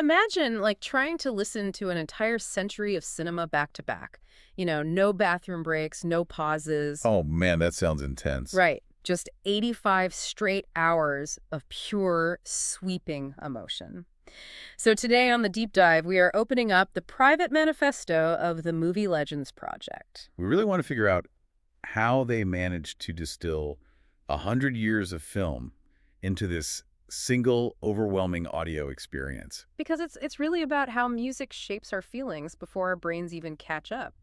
imagine like trying to listen to an entire century of cinema back to back. No bathroom breaks, no pauses. Oh man, that sounds intense. Right. Just 85 straight hours of pure, sweeping emotion. So today on the deep dive, we are opening up the private manifesto of the Movie Legends Project. We really want to figure out how they managed to distill 100 years of film into this single, overwhelming audio experience. Because it's really about how music shapes our feelings before our brains even catch up.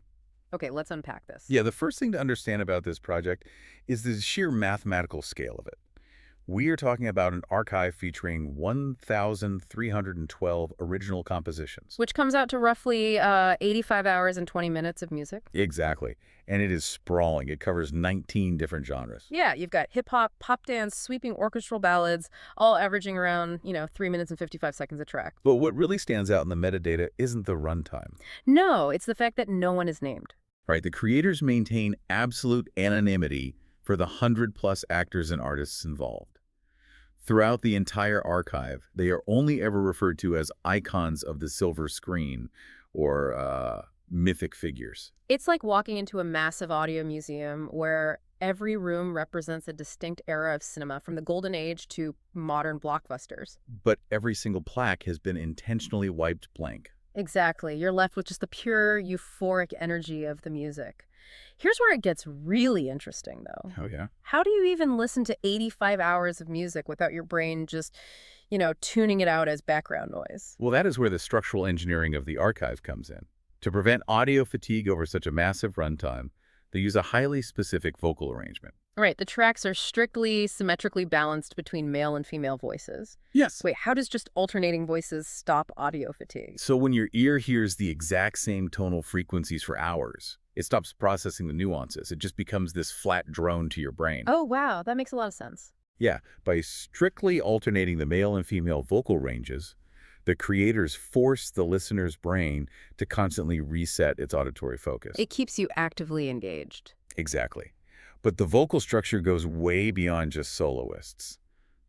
Okay, let's unpack this. Yeah, the first thing to understand about this project is the sheer mathematical scale of it. We are talking about an archive featuring 1,312 original compositions. Which comes out to roughly 85 hours and 20 minutes of music. Exactly. And it is sprawling. It covers 19 different genres. Yeah, you've got hip-hop, pop dance, sweeping orchestral ballads, all averaging around, 3 minutes and 55 seconds a track. But what really stands out in the metadata isn't the runtime. No, it's the fact that no one is named. Right, the creators maintain absolute anonymity for the 100-plus actors and artists involved. Throughout the entire archive, they are only ever referred to as icons of the silver screen or mythic figures. It's like walking into a massive audio museum where every room represents a distinct era of cinema, from the golden age to modern blockbusters. But every single plaque has been intentionally wiped blank. Exactly. You're left with just the pure, euphoric energy of the music. Here's where it gets really interesting, though. Oh, yeah? How do you even listen to 85 hours of music without your brain just, tuning it out as background noise? Well, that is where the structural engineering of the archive comes in. To prevent audio fatigue over such a massive runtime, they use a highly specific vocal arrangement. Right. The tracks are strictly symmetrically balanced between male and female voices. Yes. Wait, how does just alternating voices stop audio fatigue? So when your ear hears the exact same tonal frequencies for hours, it stops processing the nuances. It just becomes this flat drone to your brain. Oh, wow. That makes a lot of sense. Yeah, by strictly alternating the male and female vocal ranges, the creators force the listener's brain to constantly reset its auditory focus. It keeps you actively engaged. Exactly. But the vocal structure goes way beyond just soloists.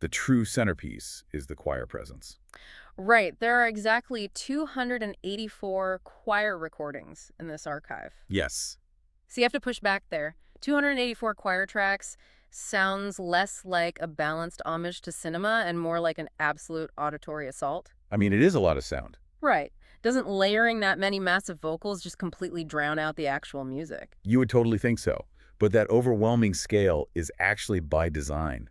The true centerpiece is the choir presence. Right. There are exactly 284 choir recordings in this archive. Yes. So you have to push back there. 284 choir tracks sounds less like a balanced homage to cinema and more like an absolute auditory assault. I mean, it is a lot of sound. Right. Doesn't layering that many massive vocals just completely drown out the actual music? You would totally think so. But that overwhelming scale is actually by design.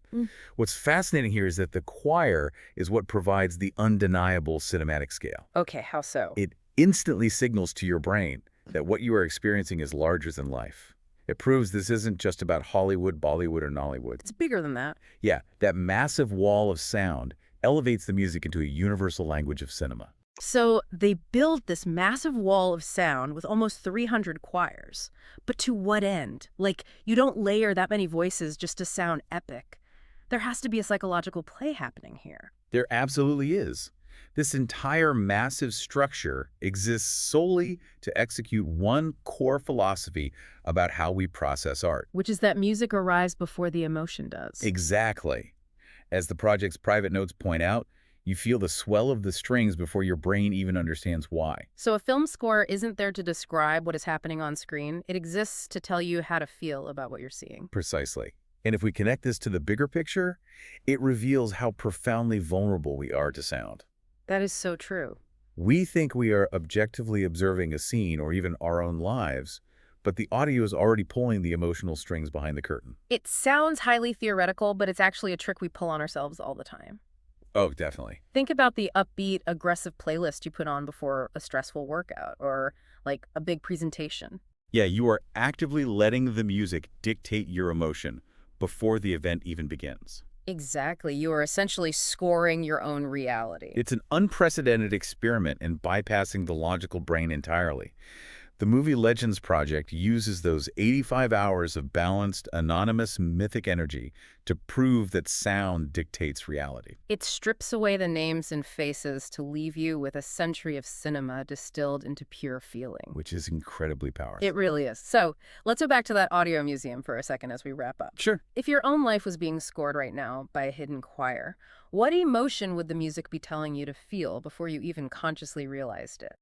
What's fascinating here is that the choir is what provides the undeniable cinematic scale. Okay, how so? It instantly signals to your brain that what you are experiencing is larger than life. It proves this isn't just about Hollywood, Bollywood, or Nollywood. It's bigger than that. Yeah, that massive wall of sound elevates the music into a universal language of cinema. So they build this massive wall of sound with almost 300 choirs. But to what end? Like, you don't layer that many voices just to sound epic. There has to be a psychological play happening here. There absolutely is. This entire massive structure exists solely to execute one core philosophy about how we process art. Which is that music arrives before the emotion does. Exactly. As the project's private notes point out, you feel the swell of the strings before your brain even understands why. So a film score isn't there to describe what is happening on screen. It exists to tell you how to feel about what you're seeing. Precisely. And if we connect this to the bigger picture, it reveals how profoundly vulnerable we are to sound. That is so true. We think we are objectively observing a scene or even our own lives, but the audio is already pulling the emotional strings behind the curtain. It sounds highly theoretical, but it's actually a trick we pull on ourselves all the time. Oh, definitely. Think about the upbeat, aggressive playlist you put on before a stressful workout or like a big presentation. Yeah, you are actively letting the music dictate your emotion before the event even begins. Exactly. You are essentially scoring your own reality. It's an unprecedented experiment in bypassing the logical brain entirely. The Movie Legends Project uses those 85 hours of balanced, anonymous, mythic energy to prove that sound dictates reality. It strips away the names and faces to leave you with a century of cinema distilled into pure feeling. Which is incredibly powerful. It really is. So let's go back to that audio museum for a second as we wrap up. Sure. If your own life was being scored right now by a hidden choir, what emotion would the music be telling you to feel before you even consciously realized it?